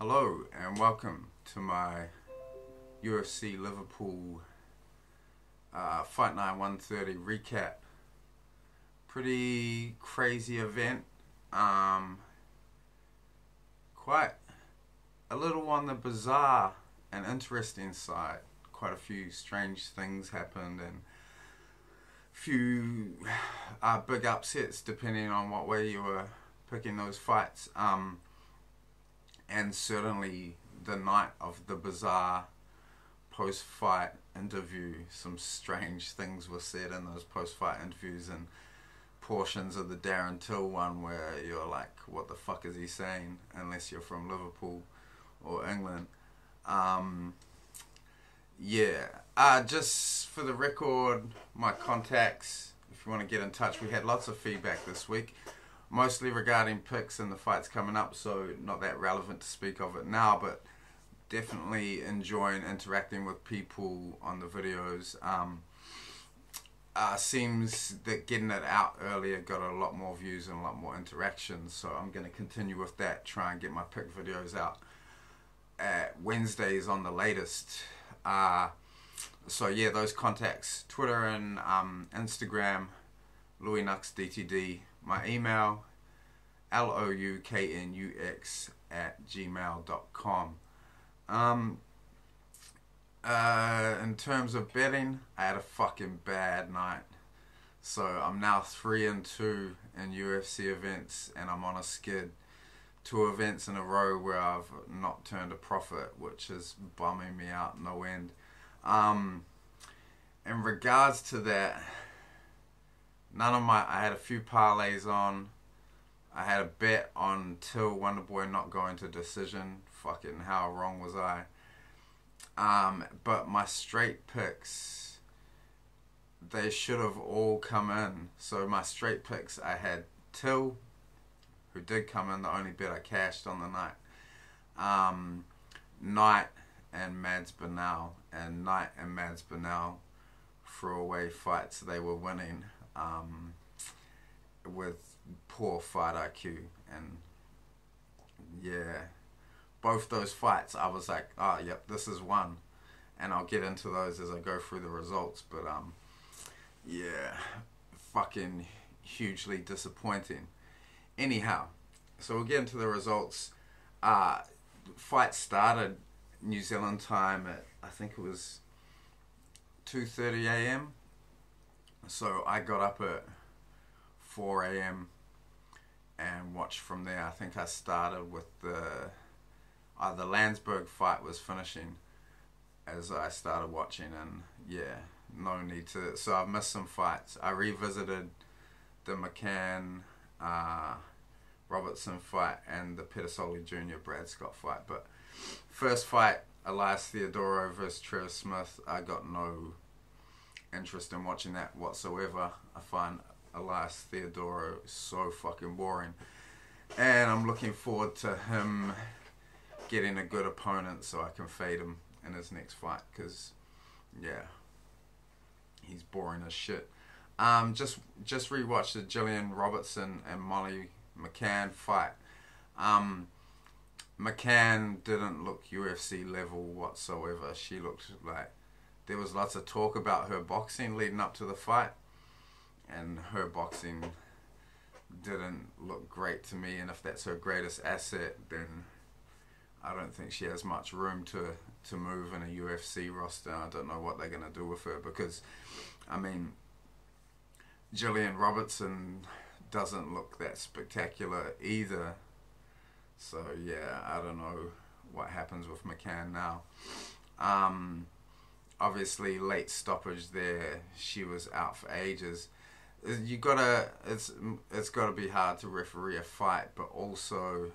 Hello and welcome to my UFC Liverpool Fight Night 130 recap. Pretty crazy event. Quite a little on the bizarre and interesting side. Quite a few strange things happened and few big upsets depending on what way you were picking those fights. And certainly the night of the bizarre post-fight interview, some strange things were said in those post-fight interviews, and portions of the Darren Till one where you're like, what the fuck is he saying, unless you're from Liverpool or England. Just for the record, my contacts, if you want to get in touch, we had lots of feedback this week, mostly regarding picks and the fights coming up, so not that relevant to speak of it now, but definitely enjoying interacting with people on the videos. Seems that getting it out earlier got a lot more views and a lot more interactions, so I'm going to continue with that, try and get my pick videos out at Wednesdays on the latest. So yeah, those contacts, Twitter and Instagram, louknux DTD. My email, louknux@gmail.com. In terms of betting, I had a fucking bad night. So I'm now 3-2 in UFC events, and I'm on a skid. 2 events in a row where I've not turned a profit, which is bumming me out no end. In regards to that, I had a few parlays on. I had a bet on Till Wonderboy not going to decision. Fucking how wrong was I? But my straight picks, they should have all come in. So my straight picks, I had Till, who did come in, the only bet I cashed on the night. Knight and Mads Bernal. And Knight and Mads Bernal threw away fights they were winning. With poor fight IQ, and yeah, both those fights I was like, oh yep, this is one, and I'll get into those as I go through the results, but yeah, fucking hugely disappointing. Anyhow, so we'll get into the results. Fight started New Zealand time at, I think it was 2:30 a.m. So I got up at 4 a.m. and watched from there. I think I started with the Landsberg fight was finishing as I started watching, and yeah, no need to. So I've missed some fights. I revisited the McCann Robertson fight and the Pettersoli Jr. Brad Scott fight, but first fight, Elias Theodoro versus Trevor Smith, I got no interest in watching that whatsoever. I find Elias Theodoro so fucking boring, and I'm looking forward to him getting a good opponent so I can fade him in his next fight, because yeah, he's boring as shit. Just rewatched the Gillian Robertson and Molly McCann fight. McCann didn't look UFC level whatsoever. She looked like there was lots of talk about her boxing leading up to the fight, and her boxing didn't look great to me, and if that's her greatest asset, then I don't think she has much room to move in a UFC roster. I don't know what they're going to do with her, because, I mean, Gillian Robertson doesn't look that spectacular either. So, yeah, I don't know what happens with McCann now. Obviously, late stoppage there. She was out for ages. It's gotta be hard to referee a fight, but also,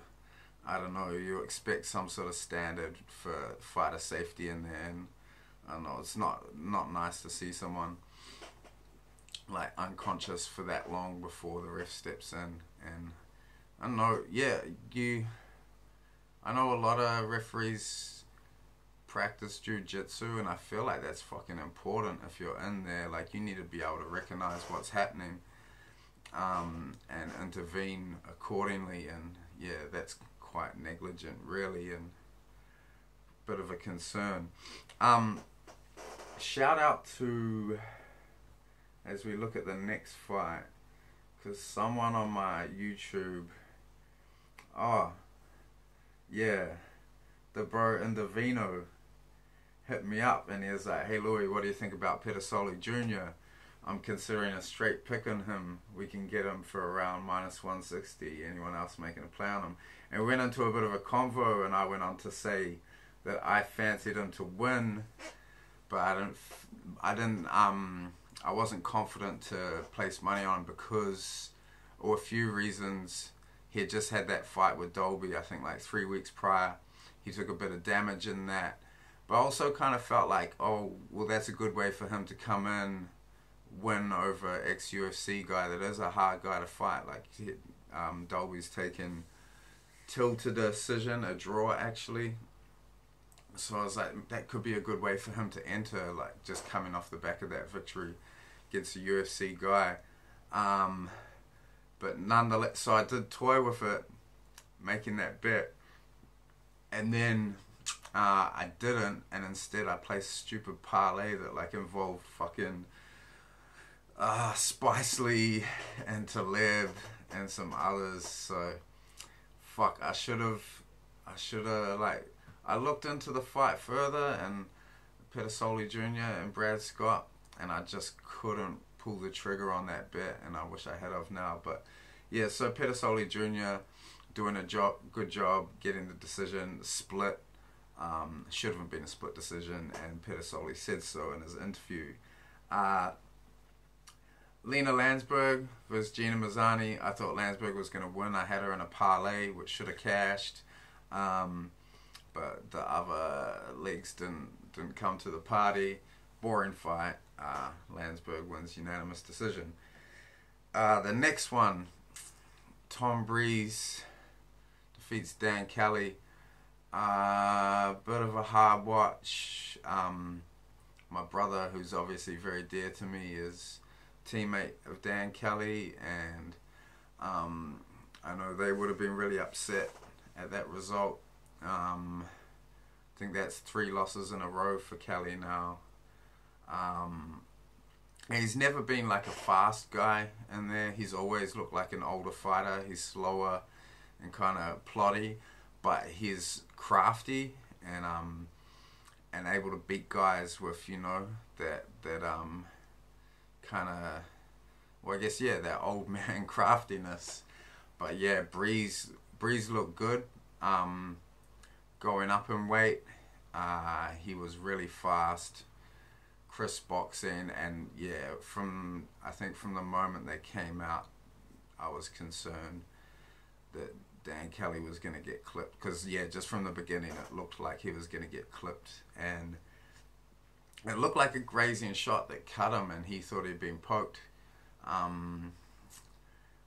I don't know, you expect some sort of standard for fighter safety in there, and I don't know, it's not nice to see someone like unconscious for that long before the ref steps in. And I don't know, yeah, I know a lot of referees practice jiu-jitsu, and I feel like that's fucking important. If you're in there, like, you need to be able to recognize what's happening and intervene accordingly, and yeah, that's quite negligent, really, and a bit of a concern. Shout out to, as we look at the next fight, because someone on my YouTube, oh, yeah, the bro in the Vino hit me up and he was like, hey Louis, what do you think about Pedersoli Jr.? I'm considering a straight pick on him. We can get him for around -160. Anyone else making a play on him? And we went into a bit of a convo, and I went on to say that I fancied him to win, but I wasn't confident to place money on him because, or a few reasons. He had just had that fight with Dolby, I think like 3 weeks prior. He took a bit of damage in that. But I also kind of felt like, oh, well, that's a good way for him to come in, win over ex-UFC guy that is a hard guy to fight. Like, Dolby's taken till to decision, a draw actually. So I was like, that could be a good way for him to enter, like just coming off the back of that victory against a UFC guy. But nonetheless, so I did toy with it, making that bet. And then I didn't, and instead I placed a stupid parlay that like involved fucking Spicely and Taleb and some others. So fuck, I should have like, I looked into the fight further and Pedersoli Jr. and Brad Scott, and I just couldn't pull the trigger on that bet, and I wish I had of now. But yeah, so Pedersoli Jr. doing a good job getting the decision split. Should have been a split decision, and Pedersoli said so in his interview. Lena Landsberg versus Gina Mazzani. I thought Landsberg was going to win. I had her in a parlay, which should have cashed. But the other legs didn't come to the party. Boring fight. Landsberg wins unanimous decision. The next one, Tom Breeze defeats Dan Kelly. Bit of a hard watch. My brother, who's obviously very dear to me, is teammate of Dan Kelly, and I know they would have been really upset at that result. I think that's 3 losses in a row for Kelly now. And he's never been like a fast guy in there. He's always looked like an older fighter. He's slower and kind of plotty, but he's crafty and able to beat guys with, you know, that kind of, well, I guess, yeah, that old man craftiness. But yeah, Breeze looked good. Going up in weight, he was really fast, crisp boxing, and yeah, I think from the moment they came out, I was concerned that Dan Kelly was going to get clipped, because yeah, just from the beginning it looked like he was going to get clipped, and it looked like a grazing shot that cut him, and he thought he'd been poked,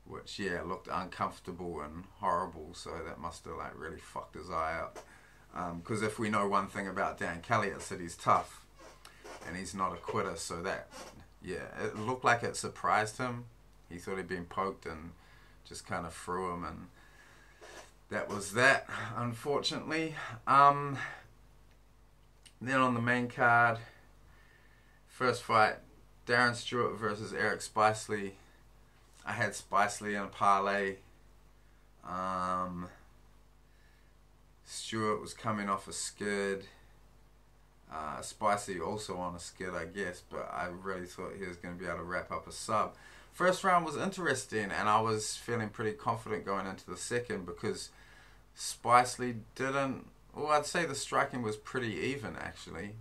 which yeah, looked uncomfortable and horrible. So that must have like really fucked his eye up, because if we know one thing about Dan Kelly, it's that he's tough and he's not a quitter. So that, yeah, it looked like it surprised him. He thought he'd been poked and just kind of threw him, and that was that, unfortunately. Then on the main card, first fight, Darren Stewart versus Eric Spicely. I had Spicely in a parlay. Stewart was coming off a skid. Spicely also on a skid, I guess, but I really thought he was going to be able to wrap up a sub. First round was interesting, and I was feeling pretty confident going into the second because Spicely didn't, well, I'd say the striking was pretty even, actually.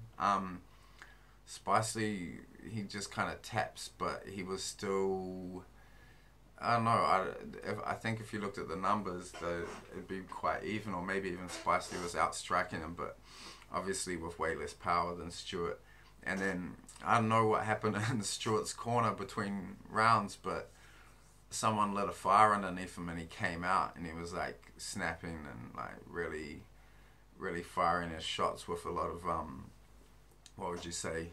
Spicely, he just kind of taps, but he was still, I don't know, I think if you looked at the numbers, it'd be quite even, or maybe even Spicely was outstriking him, but obviously with way less power than Stewart. And then, I don't know what happened in Stewart's corner between rounds, but someone lit a fire underneath him and he came out and he was like snapping and like really, really firing his shots with a lot of, what would you say,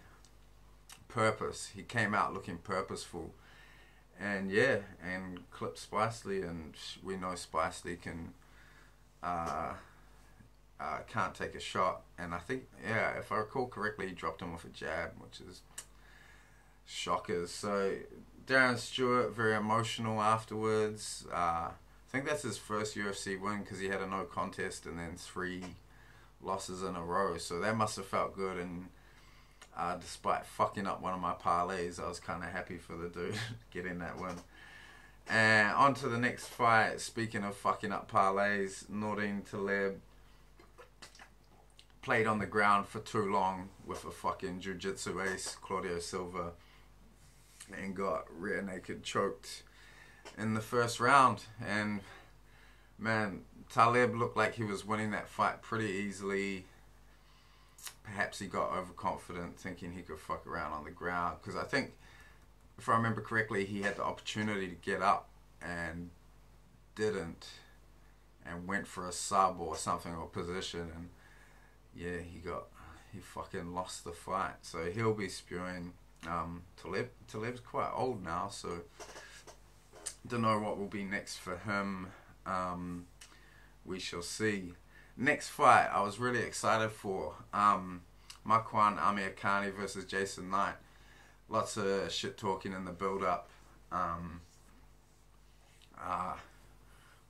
purpose. He came out looking purposeful. And yeah, and clipped Spicely, and we know Spicely can uh, can't take a shot. And I think, yeah, if I recall correctly, he dropped him with a jab, which is shockers. So Darren Stewart, very emotional afterwards. I think that's his first UFC win because he had a no contest and then 3 losses in a row. So that must have felt good. And despite fucking up one of my parlays, I was kind of happy for the dude getting that win. And on to the next fight. Speaking of fucking up parlays, Nordin Taleb played on the ground for too long with a fucking jiu-jitsu ace, Claudio Silva, and got rear naked choked in the first round. And man, Taleb looked like he was winning that fight pretty easily. Perhaps he got overconfident thinking he could fuck around on the ground, because I think, if I remember correctly, he had the opportunity to get up and didn't, and went for a sub or something, or position, and yeah, he fucking lost the fight. So he'll be spewing. Taleb's quite old now, so don't know what will be next for him. We shall see. Next fight I was really excited for. Marwan Amirkhani versus Jason Knight. Lots of shit talking in the build up.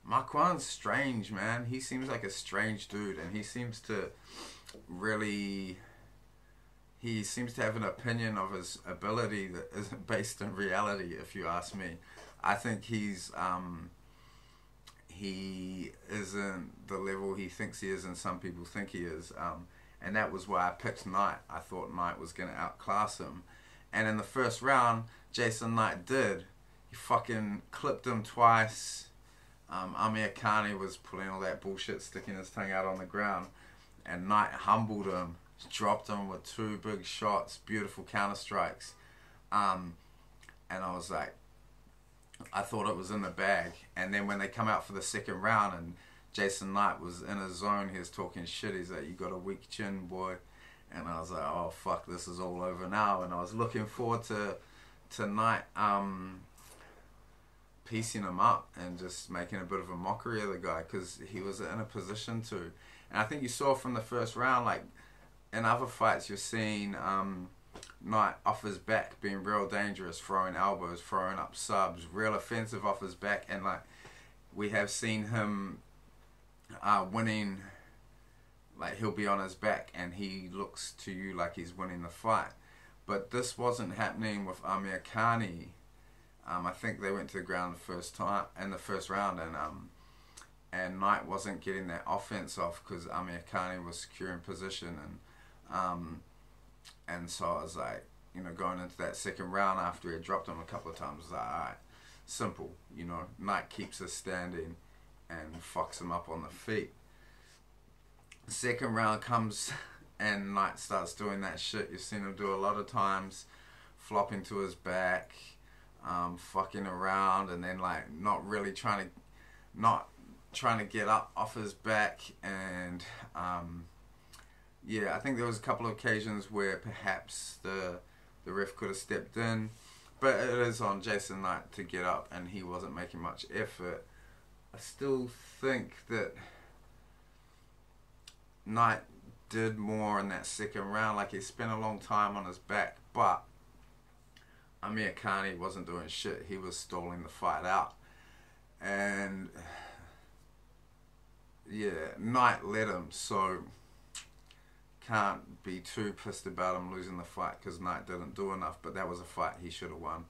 Marwan's strange, man. He seems like a strange dude, and he seems to have an opinion of his ability that isn't based in reality, if you ask me. I think he isn't the level he thinks he is, and some people think he is. And that was why I picked Knight. I thought Knight was going to outclass him. And in the first round, Jason Knight did. He fucking clipped him twice. Amirkhani was pulling all that bullshit, sticking his tongue out on the ground. And Knight humbled him, dropped him with 2 big shots, beautiful counter strikes. And I was like, I thought it was in the bag. And then when they come out for the second round and Jason Knight was in his zone, he was talking shit. He's like, you got a weak chin, boy. And I was like, oh fuck, this is all over now. And I was looking forward to Knight piecing him up and just making a bit of a mockery of the guy, because he was in a position to. And I think you saw from the first round, like in other fights, you're seeing Knight off his back being real dangerous, throwing elbows, throwing up subs, real offensive off his back. And like we have seen him winning, like he'll be on his back and he looks to you like he's winning the fight. But this wasn't happening with Amirkhani. I think they went to the ground in the first round, and Knight wasn't getting that offense off because Amirkhani was securing position, and so I was like, you know, going into that second round after he had dropped him a couple of times, I was like, alright, simple, you know, Knight keeps us standing and fucks him up on the feet. The second round comes and Knight starts doing that shit you've seen him do a lot of times, flopping to his back, fucking around, and then like not trying to get up off his back. And yeah, I think there was a couple of occasions where perhaps the ref could have stepped in, but it is on Jason Knight to get up, and he wasn't making much effort. I still think that Knight did more in that second round. Like, he spent a long time on his back, but Amirkhani wasn't doing shit. He was stalling the fight out. And yeah, Knight led him, so can't be too pissed about him losing the fight because Knight didn't do enough, but that was a fight he should have won.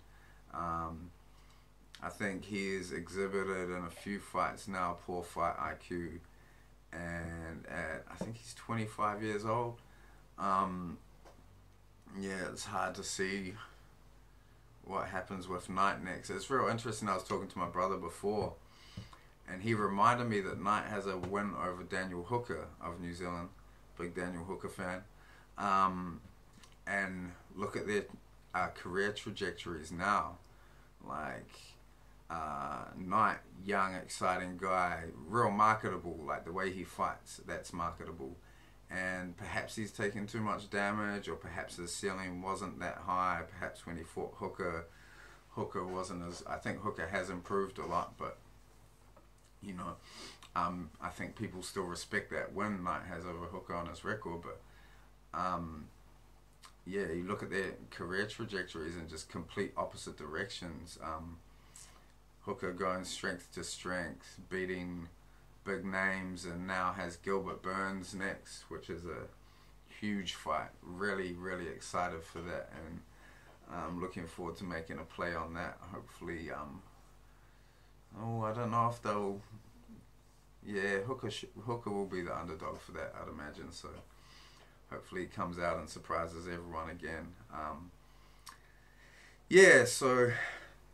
I think he's exhibited in a few fights now poor fight IQ, and I think he's 25 years old. Yeah, it's hard to see what happens with Knight next. It's real interesting. I was talking to my brother before, and he reminded me that Knight has a win over Daniel Hooker of New Zealand. Big Daniel Hooker fan. And look at their career trajectories now. Like, Knight, young, exciting guy, real marketable. Like, the way he fights, that's marketable. And perhaps he's taken too much damage, or perhaps his ceiling wasn't that high. Perhaps when he fought Hooker wasn't as... I think Hooker has improved a lot, but, you know, I think people still respect that win Knight has over Hooker on his record, but yeah, you look at their career trajectories in just complete opposite directions. Hooker going strength to strength, beating big names, and now has Gilbert Burns next, which is a huge fight. Really, really excited for that, and looking forward to making a play on that. Hopefully, I don't know if they'll. Yeah, Hooker will be the underdog for that, I'd imagine. So hopefully he comes out and surprises everyone again. Yeah, so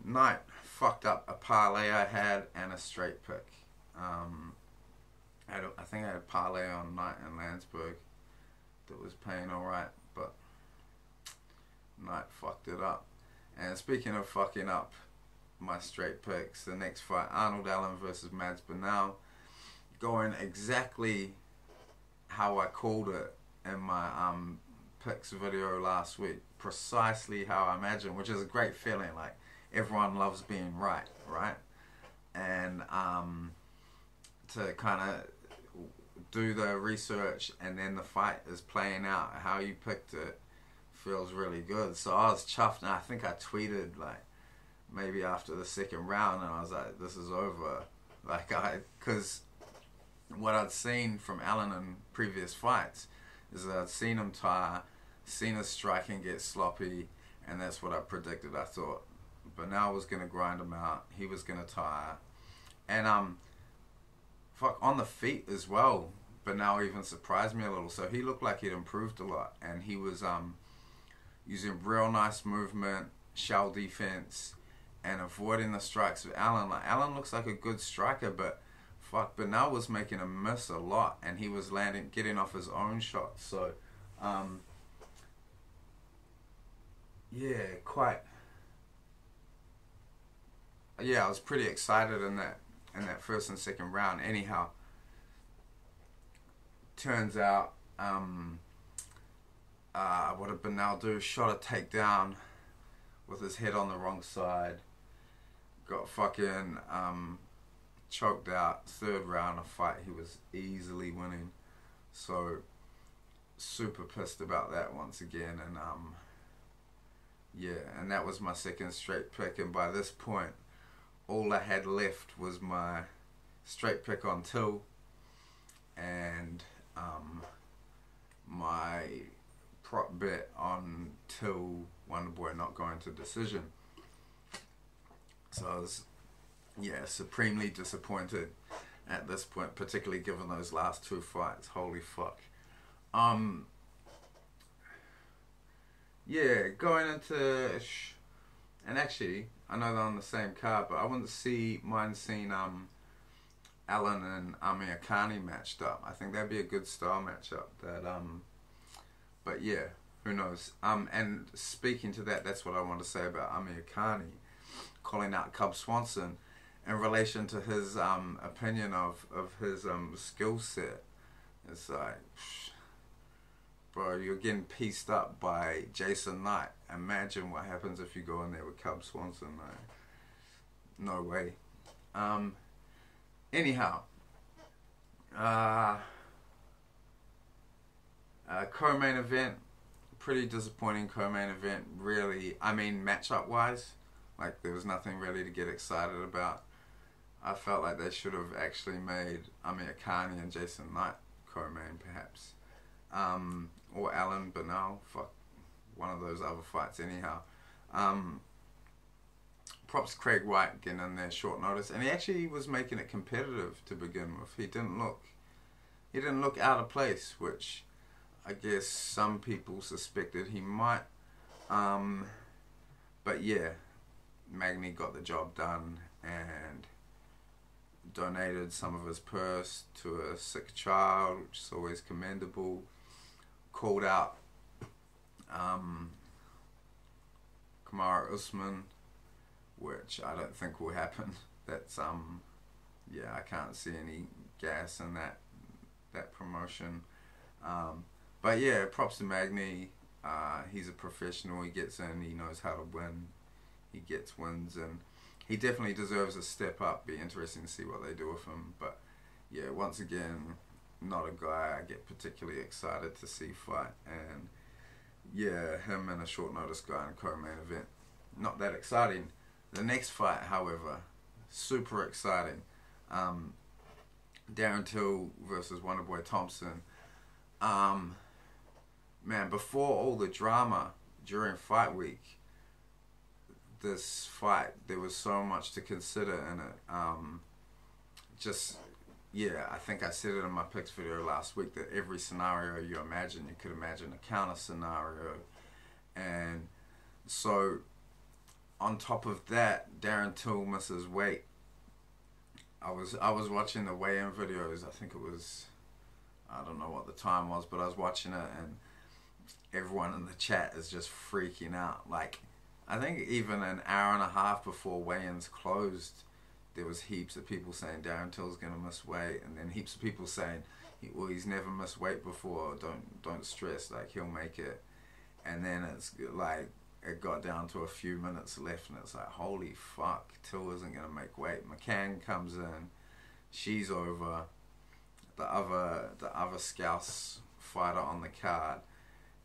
Knight fucked up a parlay I had and a straight pick. I think I had a parlay on Knight and Landsberg that was paying alright, but Knight fucked it up. And speaking of fucking up my straight picks, the next fight, Arnold Allen versus Mads Bernal, going exactly how I called it in my picks video last week. Precisely how I imagined, which is a great feeling. Like, everyone loves being right? And to kind of do the research and then the fight is playing out how you picked it feels really good. So I was chuffed, and I think I tweeted like maybe after the second round, and I was like, this is over. Like, because what I'd seen from Allen in previous fights is that I'd seen him tire, seen his striking get sloppy, and that's what I predicted. I thought Bernal was going to grind him out, he was going to tire, and on the feet as well, Bernal even surprised me a little. So he looked like he'd improved a lot, and he was using real nice movement, shell defense, and avoiding the strikes of Allen. Like, Allen looks like a good striker, but Bernal was making him miss a lot, and he was getting off his own shots. So, yeah, I was pretty excited in that first and second round. Anyhow, turns out, what did Bernal do? Shot a takedown with his head on the wrong side. Got fucking choked out. Third round of fight, he was easily winning. So super pissed about that once again. And and that was my second straight pick. And by this point, all I had left was my straight pick on Till and my prop bet on Till Wonderboy not going to decision. So I was, supremely disappointed at this point, particularly given those last two fights. Holy fuck. Going into... And actually, I know they're on the same card, but I wouldn't mind seeing Allen and Amir Khani matched up. I think that'd be a good style matchup. But yeah, who knows? And speaking to that, that's what I want to say about Amir Khani, calling out Cub Swanson in relation to his opinion of his skill set. It's like, bro, you're getting pieced up by Jason Knight. Imagine what happens if you go in there with Cub Swanson. No way. Anyhow, co-main event, pretty disappointing co-main event, really. I mean, matchup wise, like, there was nothing really to get excited about. I felt like they should have actually made Amir Khani and Jason Knight co-main, perhaps. Or Allen Bernal, fuck, one of those other fights anyhow. Props Craig White getting in there short notice, and he actually was making it competitive to begin with. He didn't look out of place, which I guess some people suspected he might. But yeah, Magny got the job done and donated some of his purse to a sick child, which is always commendable. Called out Kamaru Usman, which I don't think will happen. That's I can't see any gas in that promotion. But yeah, props to Magny. He's a professional. He gets in. He knows how to win. He gets wins, and he definitely deserves a step up. Be interesting to see what they do with him. But yeah, once again, not a guy I get particularly excited to see fight. And yeah, him and a short notice guy in co-main event, not that exciting. The next fight, however, super exciting. Darren Till versus Wonderboy Thompson. Um, Man, before all the drama during fight week, this fight, there was so much to consider in it. Just, yeah, I think I said it in my picks video last week that every scenario you imagine, you could imagine a counter scenario. And so, on top of that, Darren Till misses weight. I was watching the weigh-in videos. I think it was, I don't know what the time was, but I was watching it, and everyone in the chat is just freaking out. Like, I think even an hour and a half before weigh-ins closed, there was heaps of people saying Darren Till's gonna miss weight, and then heaps of people saying, well, he's never missed weight before. Don't stress. Like, he'll make it. And then it's like it got down to a few minutes left, and it's like, holy fuck, Till isn't gonna make weight. McCann comes in, she's over. The other Scouse fighter on the card,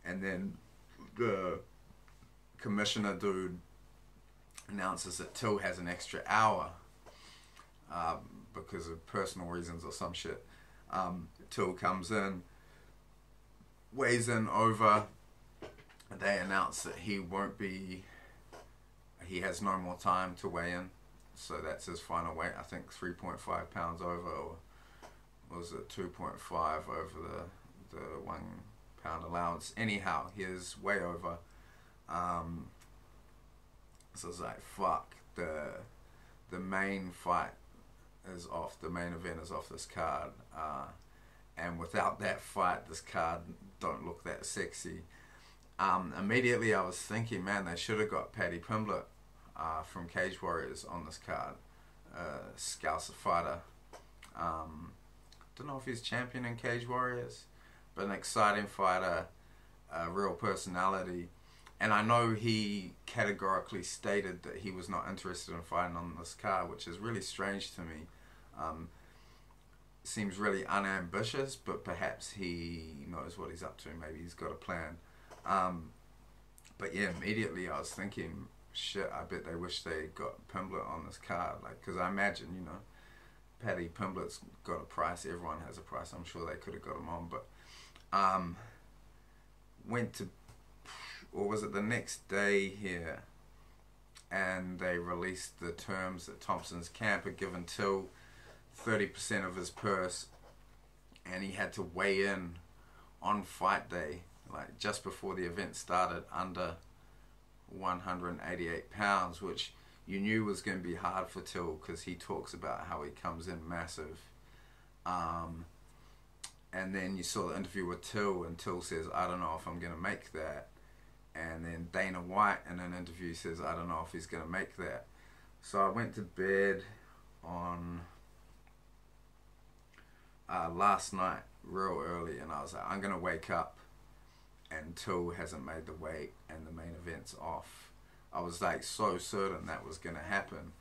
and then the commissioner dude announces that Till has an extra hour because of personal reasons or some shit. Till comes in, weighs in over. They announce that he has no more time to weigh in, so that's his final weight. I think 3.5 pounds over, or was it 2.5 over the 1 pound allowance. Anyhow, he is way over. So it's like, fuck, the main fight is off, the main event is off this card, and without that fight, this card don't look that sexy. Immediately I was thinking, man, they should have got Paddy Pimblett from Cage Warriors on this card. Scouser fighter. Don't know if he's champion in Cage Warriors, but an exciting fighter, a real personality. And I know he categorically stated that he was not interested in fighting on this card, which is really strange to me. Seems really unambitious, but perhaps he knows what he's up to. Maybe he's got a plan. But yeah, immediately I was thinking, shit, I bet they wish they got Pimblett on this card. Like, because I imagine, you know, Paddy Pimblett's got a price. Everyone has a price. I'm sure they could have got him on. But went to, or was it the next day here, and they released the terms that Thompson's camp had given Till 30% of his purse, and he had to weigh in on fight day, like just before the event started, under 188 pounds, which you knew was going to be hard for Till, because he talks about how he comes in massive. And then you saw the interview with Till, and Till says, I don't know if I'm going to make that. And then Dana White in an interview says, I don't know if he's going to make that. So I went to bed on last night real early, and I was like, I'm going to wake up and Till hasn't made the weight and the main event's off. I was like so certain that was going to happen.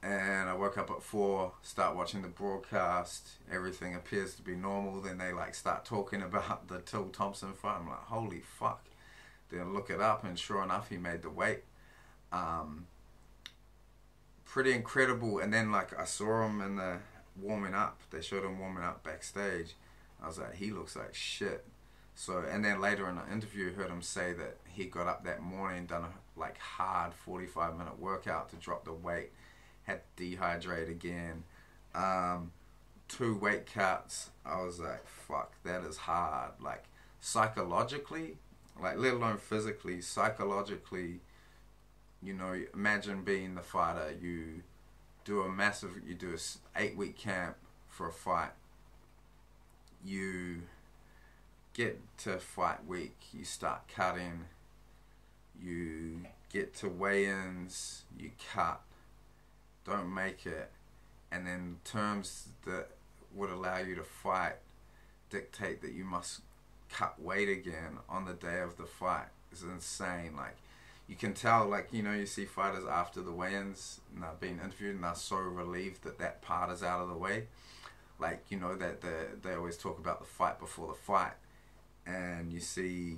And I woke up at 4, start watching the broadcast, everything appears to be normal. Then they like start talking about the Till Thompson fight. I'm like, holy fuck. Then I look it up, and sure enough, he made the weight. Pretty incredible. And then like I saw him in the warming up. They showed him warming up backstage. I was like, he looks like shit. So, and then later in the interview, heard him say that he got up that morning, done a like hard 45-minute workout to drop the weight, had to dehydrate again, 2 weight cuts. I was like, fuck, that is hard. Like psychologically, like let alone physically, psychologically, you know, imagine being the fighter. You do a 8-week camp for a fight. You get to fight week, you start cutting, you get to weigh-ins, you cut, don't make it, and then terms that would allow you to fight dictate that you must cut weight again on the day of the fight. It's insane. Like, you can tell, like, you know, you see fighters after the weigh-ins and they're being interviewed and they're so relieved that that part is out of the way. like, you know, that they always talk about the fight before the fight, and you see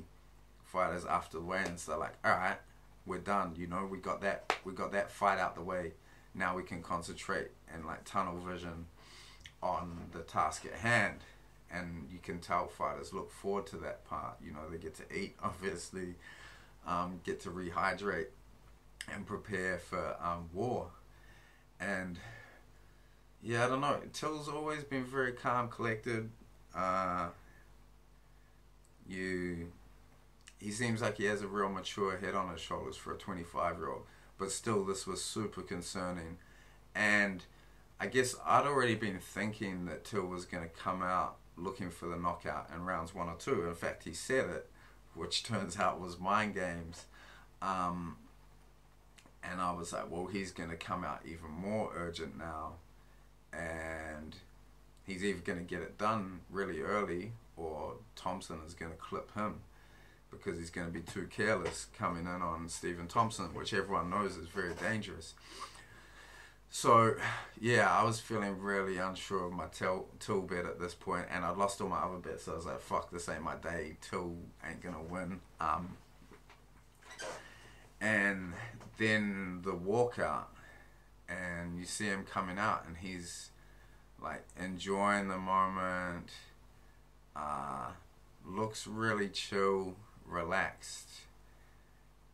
fighters after the weigh-in, so they're like, all right, we're done, you know, we got that fight out the way, now we can concentrate and like tunnel vision on the task at hand. And you can tell fighters look forward to that part. You know, they get to eat, obviously, get to rehydrate and prepare for war. And yeah, I don't know, Till's always been very calm, collected. He seems like he has a real mature head on his shoulders for a 25-year-old, but still this was super concerning. And I guess I'd already been thinking that Till was going to come out looking for the knockout in rounds 1 or 2. In fact, he said it, which turns out was mind games. And I was like, well, he's going to come out even more urgent now, and he's either going to get it done really early, or Thompson is going to clip him, because he's going to be too careless coming in on Stephen Thompson, which everyone knows is very dangerous. So, yeah, I was feeling really unsure of my Till bet at this point, and I'd lost all my other bets, so I was like, fuck, this ain't my day. Till ain't going to win. And then the walkout, and you see him coming out, and he's like enjoying the moment, looks really chill, relaxed.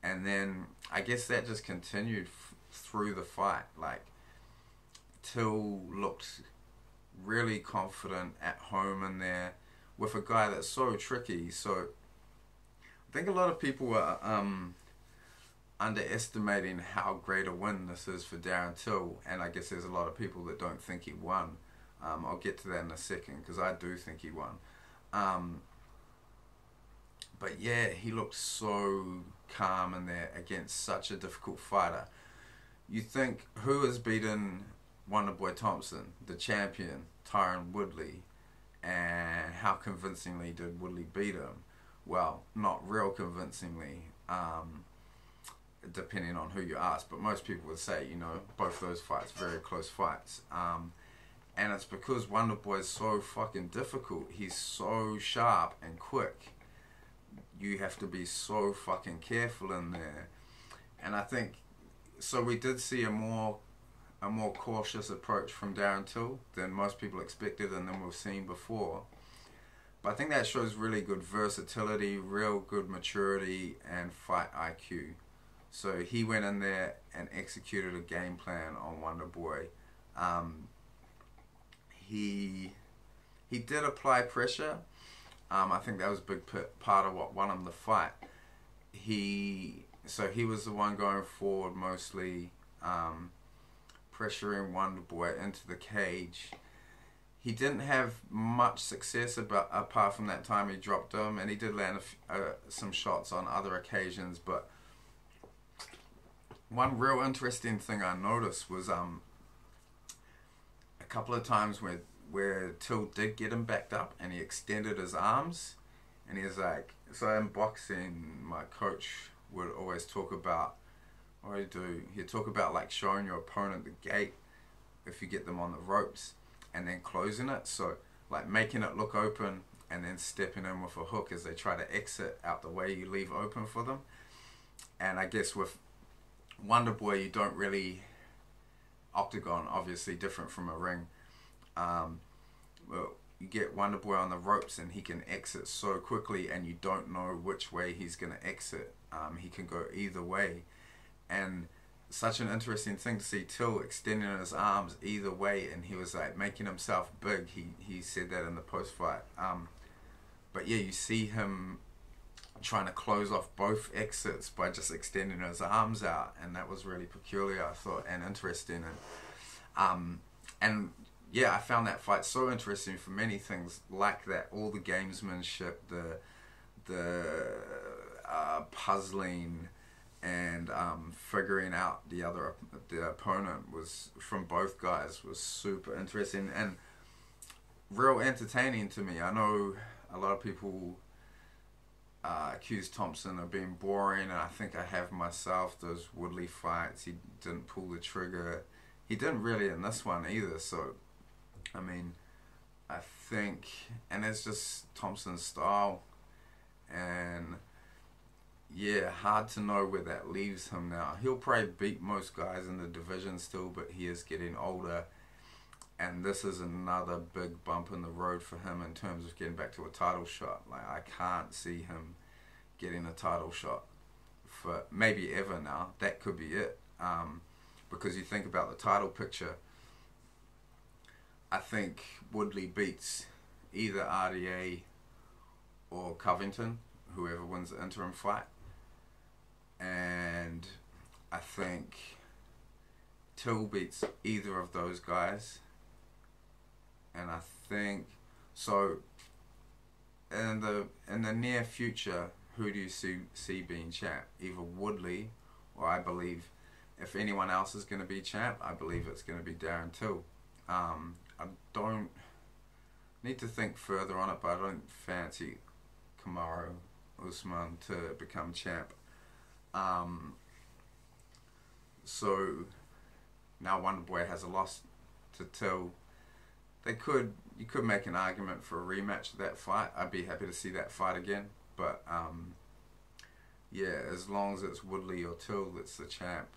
And then I guess that just continued through the fight. Like, Till looked really confident at home in there with a guy that's so tricky. So I think a lot of people are underestimating how great a win this is for Darren Till, and I guess there's a lot of people that don't think he won. I'll get to that in a second, because I do think he won. But yeah, he looked so calm in there against such a difficult fighter. You think, who has beaten Wonderboy Thompson, the champion, Tyron Woodley, and how convincingly did Woodley beat him? Well, not real convincingly, depending on who you ask, but most people would say, you know, both those fights, very close fights. And it's because Wonderboy is so fucking difficult. He's so sharp and quick. You have to be so fucking careful in there. And I think, so we did see a more cautious approach from Darren Till than most people expected and than we've seen before. But I think that shows really good versatility, real good maturity, and fight IQ. So he went in there and executed a game plan on Wonderboy. He did apply pressure. I think that was a big part of what won him the fight. So he was the one going forward mostly, pressuring Wonderboy into the cage. He didn't have much success apart from that time he dropped him, and he did land some shots on other occasions. But one real interesting thing I noticed was a couple of times where Till did get him backed up and he extended his arms, and he was like, so in boxing, my coach would always talk about, what do you do? He'd talk about like showing your opponent the gate if you get them on the ropes, and then closing it. So like making it look open and then stepping in with a hook as they try to exit out the way you leave open for them. And I guess with Wonderboy, you don't really, octagon obviously different from a ring. Well, you get Wonderboy on the ropes and he can exit so quickly, and you don't know which way he's going to exit. He can go either way, and such an interesting thing to see Till extending his arms either way, and he was like making himself big. He said that in the post fight. But yeah, you see him trying to close off both exits by just extending his arms out, and that was really peculiar, I thought, and interesting. And yeah, I found that fight so interesting for many things like that. All the gamesmanship, the puzzling, and figuring out the opponent was from both guys was super interesting and real entertaining to me. I know a lot of people accuse Thompson of being boring, and I think I have myself. Those Woodley fights, he didn't pull the trigger. He didn't really in this one either. So, I mean, I think, and it's just Thompson's style, and yeah, hard to know where that leaves him now. He'll probably beat most guys in the division still, but he is getting older, and this is another big bump in the road for him in terms of getting back to a title shot. Like, I can't see him getting a title shot for maybe ever now. That could be it. Because you think about the title picture, I think Woodley beats either RDA or Covington, whoever wins the interim fight. And I think Till beats either of those guys. And I think, so in the near future, who do you see being champ? Either Woodley, or I believe if anyone else is going to be champ, I believe it's going to be Darren Till. I don't need to think further on it, but I don't fancy Kamaru Usman to become champ. So now Wonderboy has a loss to Till. You could make an argument for a rematch of that fight. I'd be happy to see that fight again. But yeah, as long as it's Woodley or Till that's the champ,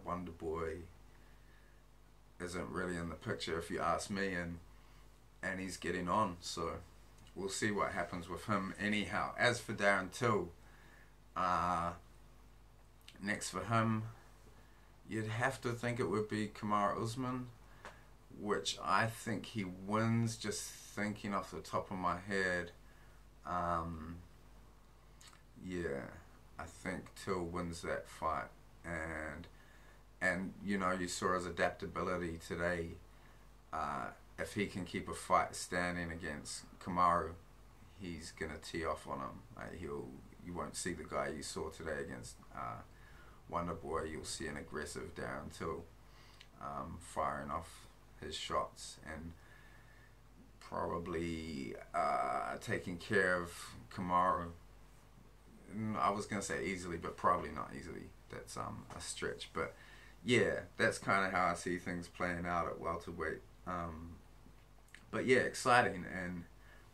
Wonderboy isn't really in the picture, if you ask me, and he's getting on. So we'll see what happens with him anyhow. As for Darren Till, next for him, you'd have to think it would be Kamaru Usman, which I think he wins, just thinking off the top of my head. Yeah, I think Till wins that fight, and you know, you saw his adaptability today. If he can keep a fight standing against Kamaru, he's gonna tee off on him. You won't see the guy you saw today against Wonderboy. You'll see an aggressive Darren Till, firing off his shots and probably taking care of Kamaru. I was going to say easily, but probably not easily. That's a stretch. But yeah, that's kind of how I see things playing out at welterweight. But yeah, exciting, and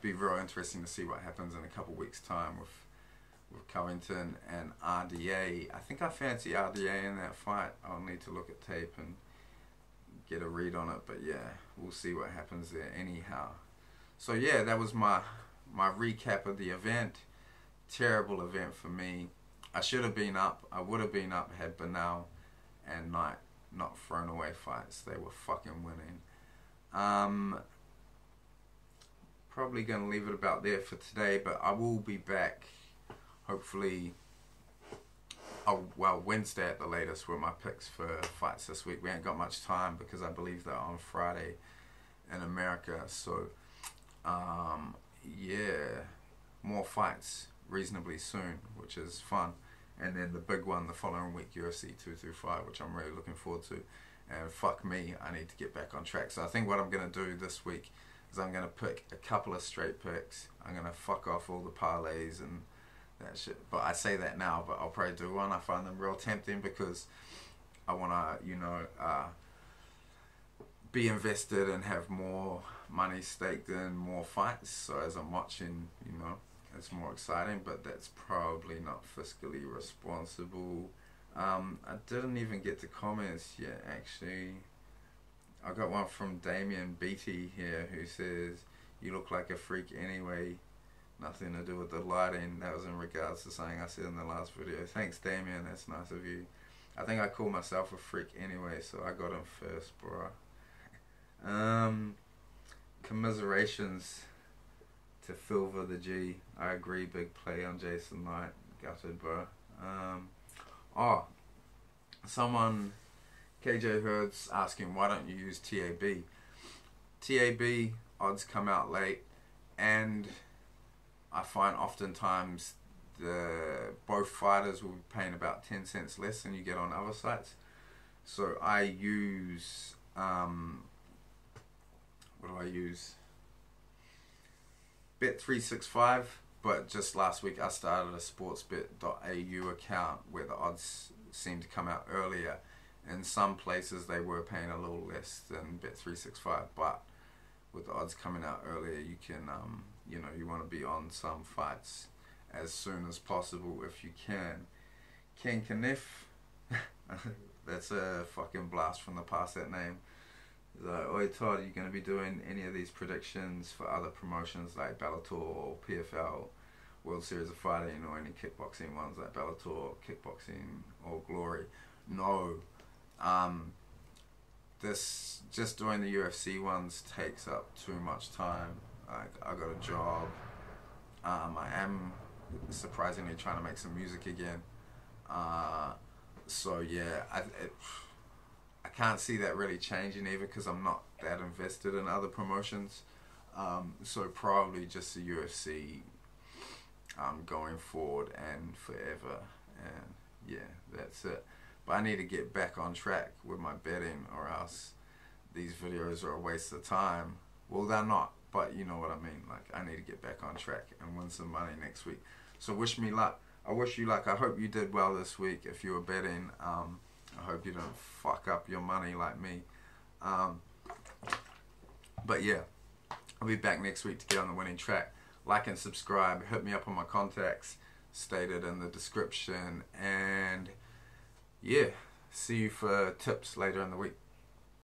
be real interesting to see what happens in a couple weeks' time with Covington and RDA. I think I fancy RDA in that fight. I'll need to look at tape and get a read on it, but yeah, we'll see what happens there anyhow. So yeah, that was my recap of the event. Terrible event for me. I should have been up. I would have been up had Banal and Knight not thrown away fights. They were fucking winning. Probably gonna leave it about there for today, but I will be back hopefully Wednesday at the latest with my picks for fights this week. We ain't got much time because I believe they're on Friday in America. So yeah, more fights reasonably soon, which is fun. And then the big one the following week, UFC 235, which I'm really looking forward to. And fuck me, I need to get back on track. So I think what I'm going to do this week is I'm going to pick a couple of straight picks. I'm going to fuck off all the parlays and that shit. But I say that now, but I'll probably do one. I find them real tempting because I want to, you know, be invested and have more money staked in more fights. So as I'm watching, you know, it's more exciting, but that's probably not fiscally responsible. I didn't even get the comments yet, actually. I got one from Damien Beatty here who says, "You look like a freak anyway. Nothing to do with the lighting." That was in regards to something I said in the last video. Thanks, Damien. That's nice of you. I think I call myself a freak anyway, so I got him first, bro. Commiserations to Filver the G. I agree, big play on Jason Knight. Gutted, bro. Someone, KJ Hurd's asking, why don't you use TAB? TAB odds come out late, and I find oftentimes both fighters will be paying about 10 cents less than you get on other sites. So I use, what do I use? Bet365, but just last week I started a sportsbet.au account where the odds seem to come out earlier. In some places they were paying a little less than Bet365, but with the odds coming out earlier, you can, you know, you want to be on some fights as soon as possible if you can. Ken Kniff, that's a fucking blast from the past, that name. He's like, oi Todd, are you going to be doing any of these predictions for other promotions like Bellator or PFL, World Series of Fighting, or any kickboxing ones like Bellator, Kickboxing, or Glory? No. This, just doing the UFC ones takes up too much time. Like, I got a job. I am surprisingly trying to make some music again. So yeah, I can't see that really changing either, because I'm not that invested in other promotions. So probably just the UFC going forward and forever. And yeah, that's it. But I need to get back on track with my betting, or else these videos are a waste of time. Well, they're not, but you know what I mean. Like, I need to get back on track and win some money next week. So wish me luck. I wish you luck. I hope you did well this week. If you were betting, I hope you don't fuck up your money like me. But yeah, I'll be back next week to get on the winning track. Like and subscribe. Hit me up on my contacts stated in the description. And yeah, see you for tips later in the week.